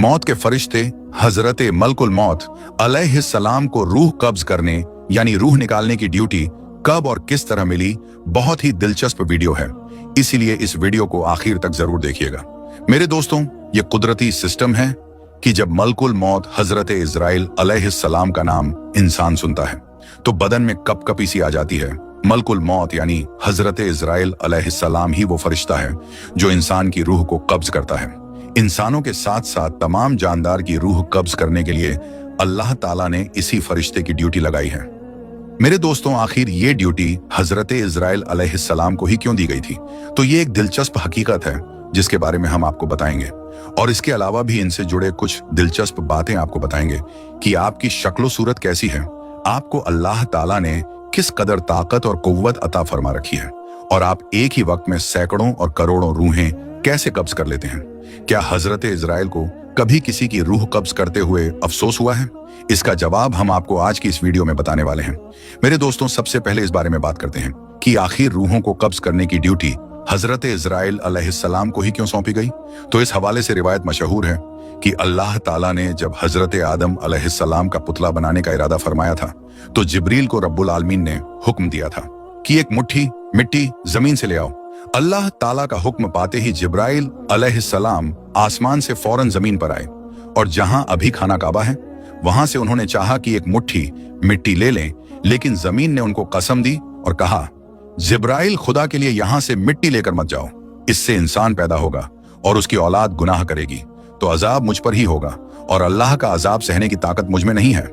मौत के फरिश्ते हजरत मलकुल मौत अलैहिस्सलाम को रूह कब्ज करने यानी रूह निकालने की ड्यूटी कब और किस तरह मिली, बहुत ही दिलचस्प वीडियो है, इसीलिए इस वीडियो को आखिर तक जरूर देखिएगा। मेरे दोस्तों, ये कुदरती सिस्टम है कि जब मलकुल मौत हजरत इजराइल अलैहिस्सलाम का नाम इंसान सुनता है तो बदन में कपकपी सी आ जाती है। मलकुल मौत यानी हजरत इजराइल अलैहिस्सलाम ही वो फरिश्ता है जो इंसान की रूह को कब्ज करता है। इंसानों के साथ साथ तमाम जानदार की रूह कब्ज करने के लिए अल्लाह ताला ने इसी फरिश्ते की ड्यूटी लगाई है। मेरे दोस्तों, आखिर ये ड्यूटी हजरत इजराइल अलैहिस्सलाम को ही क्यों दी गई थी? तो ये एक दिलचस्प हकीकत है जिसके बारे में हम आपको बताएंगे, और इसके अलावा भी इनसे जुड़े कुछ दिलचस्प बातें आपको बताएंगे कि आपकी शक्लो सूरत कैसी है, आपको अल्लाह ताला ने किस कदर ताकत और कुव्वत अता फरमा रखी है, और आप एक ही वक्त में सैकड़ों और करोड़ों रूहें कैसे कब्ज कर लेते हैं। क्या हजरत इजराइल को कभी किसी की रूह कब्ज करते हुए अफसोस हुआ है? इसका जवाब हम आपको आज की इस वीडियो में बताने वाले हैं। मेरे दोस्तों, सबसे पहले इस बारे में बात करते हैं कि आखिर रूहों को कब्ज करने की ड्यूटी हजरत इजराइल अलैहिस्सलाम को ही क्यों सौंपी गई। तो इस हवाले से रिवायत मशहूर है कि अल्लाह ताला ने जब हजरत आदम अलैहिस्सलाम का पुतला बनाने का इरादा फरमाया था तो जिब्रील को रब्बुल आलमीन ने हुक्म दिया था कि एक मुट्ठी मिट्टी जमीन से ले आओ। अल्लाह ताला का हुक्म पाते ही जिब्राइल अलैहिस्सलाम आसमान से फौरन जमीन पर आए, और जहां अभी खाना काबा है वहां से उन्होंने चाहा कि एक मुट्ठी मिट्टी ले लें, लेकिन जमीन ने उनको कसम दी और कहा, जिब्राइल, खुदा के लिए यहां से मिट्टी लेकर मत जाओ, इससे इंसान पैदा होगा और उसकी औलाद गुनाह करेगी तो अजाब मुझ पर ही होगा, और अल्लाह का अजाब सहने की ताकत मुझ में नहीं है।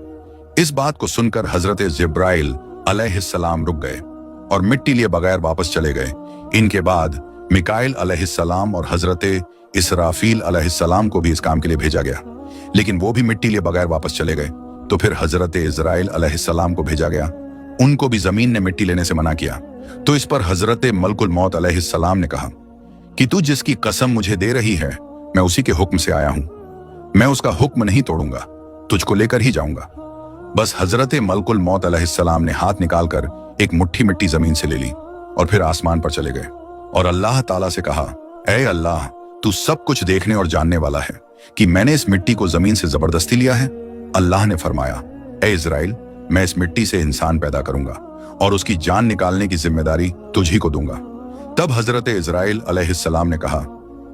इस बात को सुनकर हजरत जिब्राइल अलैहिस्सलाम रुक गए और मिट्टी लिए बगैर वापस चले गए। इनके बाद मिकाइल अलैहिस्सलाम और हजरत इसराफील अलैहिस्सलाम को भी इस काम के लिए भेजा गया, लेकिन वो भी मिट्टी लिए बगैर वापस चले गए। तो फिर हजरत इजराइल अलैहिस्सलाम को भेजा गया, उनको भी जमीन ने मिट्टी लेने से मना किया। तो इस पर हजरत मलकुल मौत अलैहिस्सलाम ने कहा कि तू जिसकी कसम मुझे दे रही है मैं उसी के हुक्म से आया हूं, मैं उसका हुक्म नहीं तोड़ूंगा, तुझको लेकर ही जाऊंगा। बस हजरत मलकुल मौत अलैहिस्सलाम ने हाथ निकालकर एक मुट्ठी मिट्टी जमीन से ले ली और फिर आसमान पर चले गए और अल्लाह ताला से कहा, ऐ अल्लाह, तू सब कुछ देखने और जानने वाला है कि मैंने इस मिट्टी को जमीन से जबरदस्ती लिया है। अल्लाह ने फरमाया, ऐ इजराइल, मैं इस मिट्टी से इंसान पैदा करूंगा और उसकी जान निकालने की जिम्मेदारी तुझी को दूंगा। तब हजरत इजराइल अलैहिस्सलाम ने कहा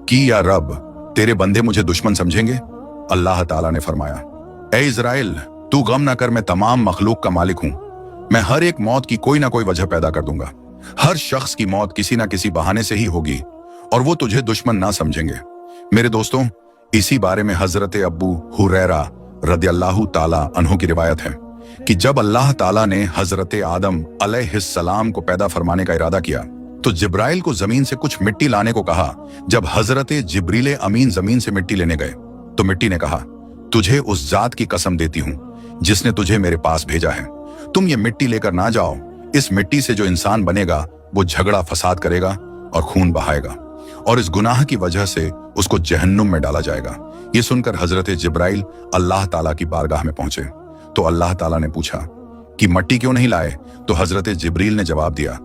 कि या रब, तेरे बंदे मुझे दुश्मन समझेंगे? अल्लाह ताला ने फरमाया, ऐ इजराइल, तू गम ना कर, मैं तमाम मखलूक का मालिक हूं, मैं हर एक मौत की कोई ना कोई वजह पैदा कर दूंगा, हर शख्स की मौत किसी ना किसी बहाने से ही होगी और वो तुझे दुश्मन ना समझेंगे। मेरे दोस्तों, इसी बारे में हजरत अबू हुरैरा रदियल्लाहु ताला अन्हु की रिवायत है कि जब अल्लाह ताला ने हजरत आदम अलैहिस्सलाम को पैदा फरमाने का इरादा किया तो जिब्राइल को जमीन से कुछ मिट्टी लाने को कहा। जब हजरत जिब्रील अमीन जमीन से मिट्टी लेने गए तो मिट्टी ने कहा, तुझे उस जात की कसम देती हूं जिसने तुझे मेरे पास भेजा है, तुम ये मिट्टी लेकर ना जाओ, इस मिट्टी से जो इंसान बनेगा वो झगड़ा फसाद करेगा और खून बहाएगा और इस गुनाह की वजह से उसको जहन्नुम में डाला जाएगा। ये सुनकर हजरत जिब्राइल अल्लाह ताला की बारगाह में पहुंचे तो अल्लाह ताला ने पूछा कि मट्टी क्यों नहीं लाए? तो हजरत जिब्रील ने जवाब दिया,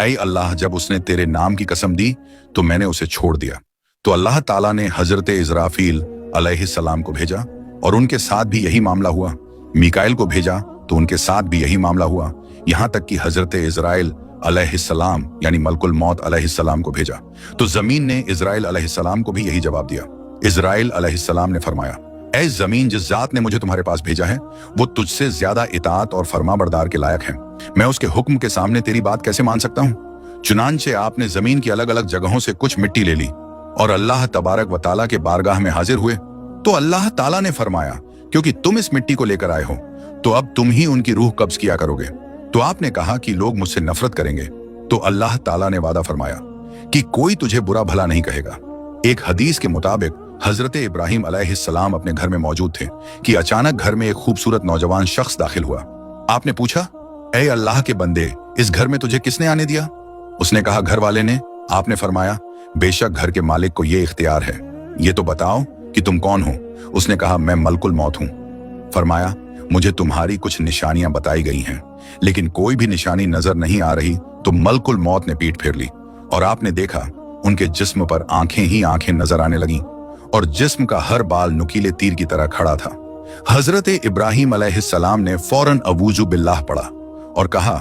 ऐ अल्लाह, जब उसने तेरे नाम की कसम दी तो मैंने उसे छोड़ दिया। तो अल्लाह ताला ने हजरत इजराफील अलैहिस्सलाम को भेजा और उनके साथ भी यही मामला हुआ। मिकाइल को भेजा तो उनके साथ भी यही मामला हुआ, यहां तक कि हजरत इजराइल अलैहिस्सलाम यानी मलकुल मौत अलैहिस्सलाम को भेजा तो जमीन ने इजराइल अलैहिस्सलाम को भी यही जवाब दिया। इजराइल अलैहिस्सलाम ने फरमाया, ऐ जमीन, जिस जात ने मुझे तुम्हारे पास भेजा है वो तुझसे ज्यादा इताअत और फरमाबरदार के लायक है, मैं उसके हुक्म के सामने तेरी बात कैसे मान सकता हूँ? चुनांचे आपने जमीन की अलग अलग जगहों से कुछ मिट्टी ले ली और अल्लाह तबारक व ताला के बारगाह में हाजिर हुए तो अल्लाह ताला ने फरमाया, क्योंकि तुम इस मिट्टी को लेकर आए हो तो अब तुम ही उनकी रूह कब्ज किया करोगे। तो आपने कहा कि लोग मुझसे नफरत करेंगे, तो अल्लाह ताला ने वादा फरमाया कि कोई तुझे बुरा भला नहीं कहेगा। एक हदीस के मुताबिक हजरत इब्राहिम अलैहिस्सलाम अपने घर में मौजूद थे कि अचानक घर में एक खूबसूरत नौजवान शख्स दाखिल हुआ। आपने पूछा, ऐ अल्लाह के बंदे, इस घर में तुझे किसने आने दिया? उसने कहा, घर वाले ने। आपने फरमाया, बेशक घर के मालिक को ये इख्तियार है, ये तो बताओ कि तुम कौन हो? उसने कहा, मैं मलकुल मौत हूं। फरमाया, मुझे तुम्हारी कुछ निशानियां बताई गई हैं, लेकिन कोई भी निशानी नजर नहीं आ रही। तो मलकुल मौत ने पीठ फेर ली और आपने देखा उनके जिस्म पर आंखें ही आंखें नजर आने लगीं और जिस्म का हर बाल नुकीले तीर की तरह खड़ा था। हजरत इब्राहिम अलैहिस्सलाम ने फौरन अवूजु बिल्लाह पढ़ा और कहा,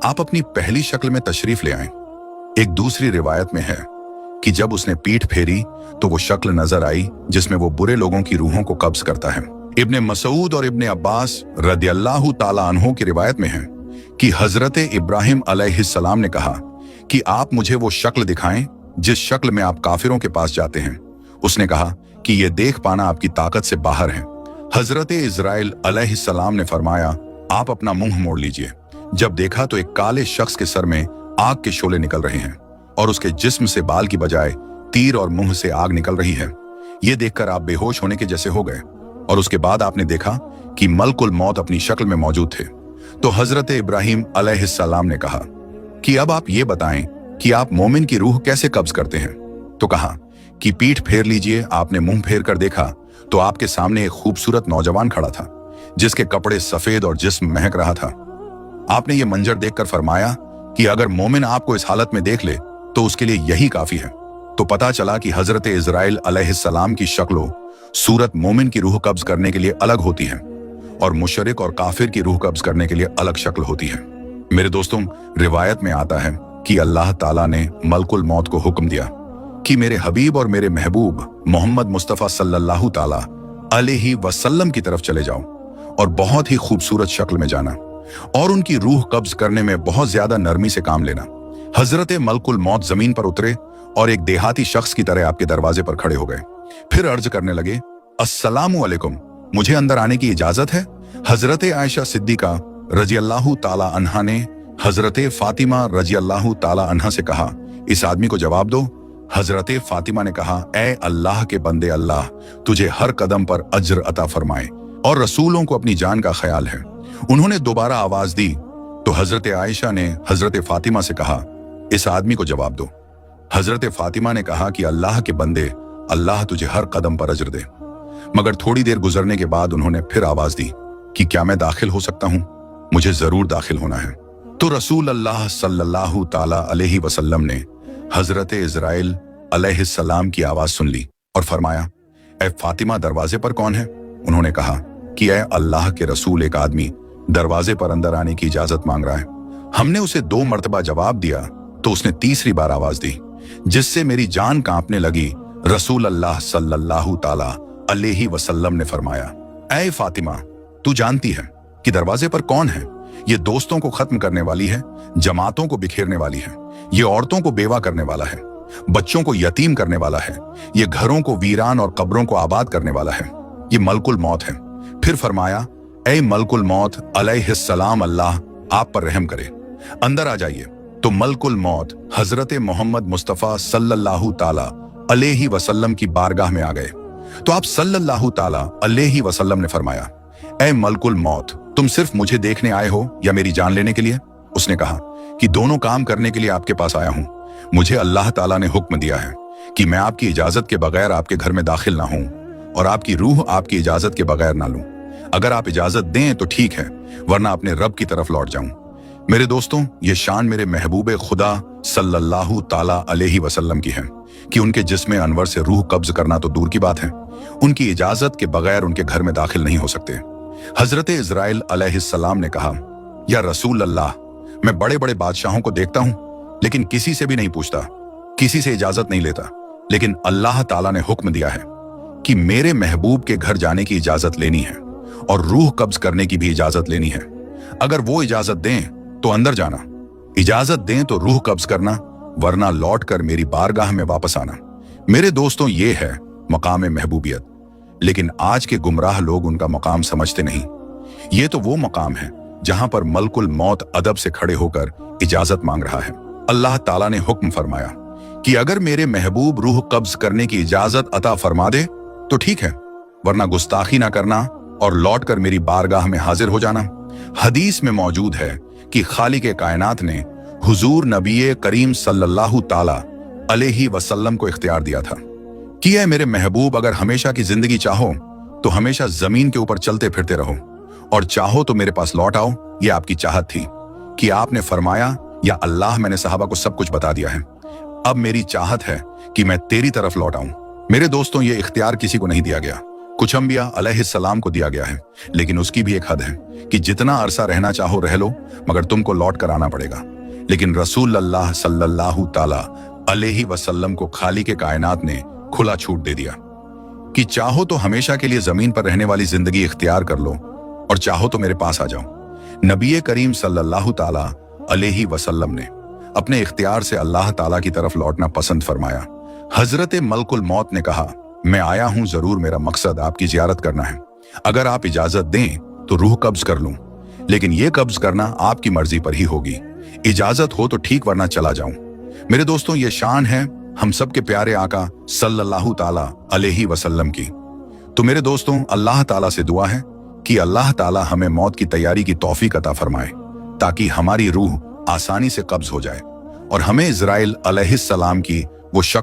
आप अपनी पहली शक्ल में तशरीफ ले आएं। एक दूसरी रिवायत में है कि जब उसने पीठ फेरी तो वो शक्ल नजर आई जिसमें वो बुरे लोगों की रूहों को कब्ज करता है। इब्ने मसूद और इब्ने अब्बास रदियल्लाहु ताला अन्हो की रिवायत में है कि हजरत इब्राहिम अलैहिस्सलाम ने कहा कि आप मुझे वो शक्ल दिखाएं जिस शक्ल में आप काफिरों के पास जाते हैं। उसने कहा कि ये देख पाना आपकी ताकत से बाहर है। हजरत इजराइल अलैहिस्सलाम ने फरमाया, आप अपना मुंह मोड़ लीजिए। जब देखा तो एक काले शख्स के सर में आग के शोले निकल रहे हैं और उसके जिस्म से बाल की बजाय तीर और मुंह से आग निकल रही है। ये देखकर आप बेहोश होने के जैसे हो गए और उसके बाद आपने देखा कि मलकुल मौत अपनी शक्ल में मौजूद थे। तो हजरत इब्राहिम अलैहिस्सलाम ने कहा कि अब आप ये बताएं कि आप मोमिन की रूह कैसे कब्ज करते हैं। तो कहा कि पीठ फेर लीजिए। आपने मुंह फेर कर देखा तो आपके सामने एक खूबसूरत नौजवान खड़ा था जिसके कपड़े सफेद और जिस्म महक रहा था। आपने ये मंजर देखकर फरमाया कि अगर मोमिन आपको इस हालत में देख ले तो उसके लिए यही काफी है। तो पता चला कि हजरत इजराइल अलैहिस्सलाम की शक्लो सूरत मोमिन की रूह कब्ज करने के लिए अलग होती है और मुशरिक और काफिर की रूह कब्ज करने के लिए अलग शक्ल होती है। मेरे दोस्तों, रिवायत में आता है कि अल्लाह ताला ने मलकुल मौत को हुक्म दिया कि मेरे हबीब और मेरे महबूब मोहम्मद मुस्तफ़ा सल्लल्लाहु ताला अलैहि वसल्लम की तरफ चले जाओ और बहुत ही खूबसूरत शक्ल में जाना और उनकी रूह कब्ज करने में बहुत ज्यादा नरमी से काम लेना। हजरत मलकुल मौत जमीन पर उतरे और एक देहाती शख्स की तरह आपके दरवाजे पर खड़े हो गए। फिर अर्ज करने लगे, अस्सलामु अलैकुम, मुझे अंदर आने की इजाजत है। हजरत आयशा सिद्दीका रजियल्लाहु ताला अन्हा ने हजरत फातिमा रजियल्लाहु ताला अन्हा से कहा, इस आदमी को जवाब दो। हजरत फातिमा ने कहा, ए अल्लाह के बंदे, अल्लाह तुझे हर कदम पर अज्र अता फरमाए और रसूलों को अपनी जान का ख्याल है। उन्होंने दोबारा आवाज दी तो हजरत आयशा ने हजरत फातिमा से कहा, इस आदमी को जवाब दो। हजरत फातिमा ने कहा कि अल्लाह के बंदे, अल्लाह तुझे हर कदम पर अज्र दे। मगर थोड़ी देर गुजरने के बाद उन्होंने फिर आवाज दी कि क्या मैं दाखिल हो सकता हूं? मुझे जरूर दाखिल होना है। तो रसूल अल्लाह सल्लल्लाहु ताला अलैहि वसल्लम ने हजरत इजराइल अलैहिस्सलाम की आवाज सुन ली और फरमाया, ए फातिमा, दरवाजे पर कौन है? उन्होंने कहा कि ए अल्लाह के रसूल, एक आदमी दरवाजे पर अंदर आने की इजाजत मांग रहा है। हमने उसे 2 मर्तबा जवाब दिया तो उसने तीसरी बार आवाज दी जिससे मेरी जान कांपने लगी। रसूल अल्लाह सल्लल्लाहु ताला अलैहि वसल्लम ने फरमाया, ऐ फातिमा, तू जानती है कि दरवाजे पर कौन है? ये दोस्तों को खत्म करने वाली है, जमातों को बिखेरने वाली है, ये औरतों को बेवा करने वाला है, बच्चों को यतीम करने वाला है, ये घरों को वीरान और कब्रों को आबाद करने वाला है। ये मलकुल मौत है। फिर फरमाया, ऐ मलकुल मौत अलैहिस्सलाम, अल्लाह आप पर रहम करे, अंदर आ जाइए। तो मलकुल मौत हजरत मोहम्मद मुस्तफ़ा सल्लल्लाहु ताला अलैहि वसल्लम की बारगाह में आ गए। तो आप सल्लल्लाहु ताला अलैहि वसल्लम ने फरमाया, ऐ मलकुल मौत, तुम सिर्फ मुझे देखने आए हो या मेरी जान लेने के लिए? उसने कहा कि दोनों काम करने के लिए आपके पास आया हूं। मुझे अल्लाह ताला ने हुक्म दिया है कि मैं आपकी इजाजत के बगैर आपके घर में दाखिल ना हूं और आपकी रूह आपकी इजाजत के बगैर ना लूं। अगर आप इजाजत दें तो ठीक है, वरना अपने रब की तरफ लौट जाऊं। मेरे दोस्तों, ये शान मेरे महबूब खुदा सल्लल्लाहु ताला अलैहि वसल्लम की है कि उनके जिस्म अनवर से रूह कब्ज करना तो दूर की बात है, उनकी इजाजत के बगैर उनके घर में दाखिल नहीं हो सकते। हजरत इजराइल अलैहिस्सलाम ने कहा, या रसूल अल्लाह, मैं बड़े बड़े बादशाहों को देखता हूं लेकिन किसी से भी नहीं पूछता, किसी से इजाजत नहीं लेता, लेकिन अल्लाह ताला ने हुक्म दिया है कि मेरे महबूब के घर जाने की इजाजत लेनी है और रूह कब्ज करने की भी इजाजत लेनी है। अगर वो इजाजत दें तो अंदर जाना, इजाजत दें तो रूह कब्ज करना, वरना लौट कर मेरी बारगाह में वापस आना। मेरे दोस्तों, ये है मकाम महबूबियत, लेकिन आज के गुमराह लोग उनका मकाम समझते नहीं। ये तो वो मकाम है जहां पर मलकुल मौत अदब से खड़े होकर इजाजत मांग रहा है। अल्लाह ताला ने हुक्म फरमाया कि अगर मेरे महबूब रूह कब्ज करने की इजाजत अता फरमा दे तो ठीक है, वरना गुस्ताखी ना करना और लौट कर मेरी बारगाह में हाजिर हो जाना। हदीस में मौजूद है कि खालिक कायनात ने हुजूर नबी करीम सल्लल्लाहु ताला अलैहि वसल्लम को इख्तियार दिया था कि ऐ मेरे महबूब, अगर हमेशा की जिंदगी चाहो तो हमेशा जमीन के ऊपर चलते फिरते रहो और चाहो तो मेरे पास लौट आओ। ये आपकी चाहत थी कि आपने फरमाया, या अल्लाह, मैंने सहाबा को सब कुछ बता दिया है, अब मेरी चाहत है कि मैं तेरी तरफ लौट आऊं। मेरे दोस्तों, ये इख्तियार किसी को नहीं दिया गया। कुछ अंबिया अलैहिस्सलाम को दिया गया है, लेकिन उसकी भी एक हद है कि जितना अरसा रहना चाहो रह लो, मगर तुमको लौट कर आना पड़ेगा। लेकिन रसूल अल्लाह सल्लल्लाहु ताला अलैहि वसल्लम को खालिक कायनात ने खुला छूट दे दिया कि चाहो तो हमेशा के लिए जमीन पर रहने वाली जिंदगी इख्तियार कर लो और चाहो तो मेरे पास आ जाओ। नबी करीम सल्लल्लाहु ताला अलैहि वसल्लम ने अपने इख्तियार से अल्लाह ताला की तरफ लौटना पसंद फरमाया। हजरत मलकुल मौत ने कहा, मैं आया हूं, जरूर मेरा मकसद आपकी जियारत करना है। अगर आप इजाजत दें तो रूह कब्ज कर लूं, लेकिन यह कब्ज करना आपकी मर्जी पर ही होगी। इजाजत हो तो ठीक, वरना चला जाऊं। मेरे दोस्तों, ये शान है हम सबके प्यारे आका सल्लल्लाहु ताला अलैहि वसल्लम की। तो मेरे दोस्तों, अल्लाह ताला से दुआ है कि अल्लाह ताला हमें मौत की तैयारी की तौफीक अता फरमाए, ताकि हमारी रूह आसानी से कब्ज हो जाए और हमें इज़राइल अलैहिस्सलाम की वो शक्ल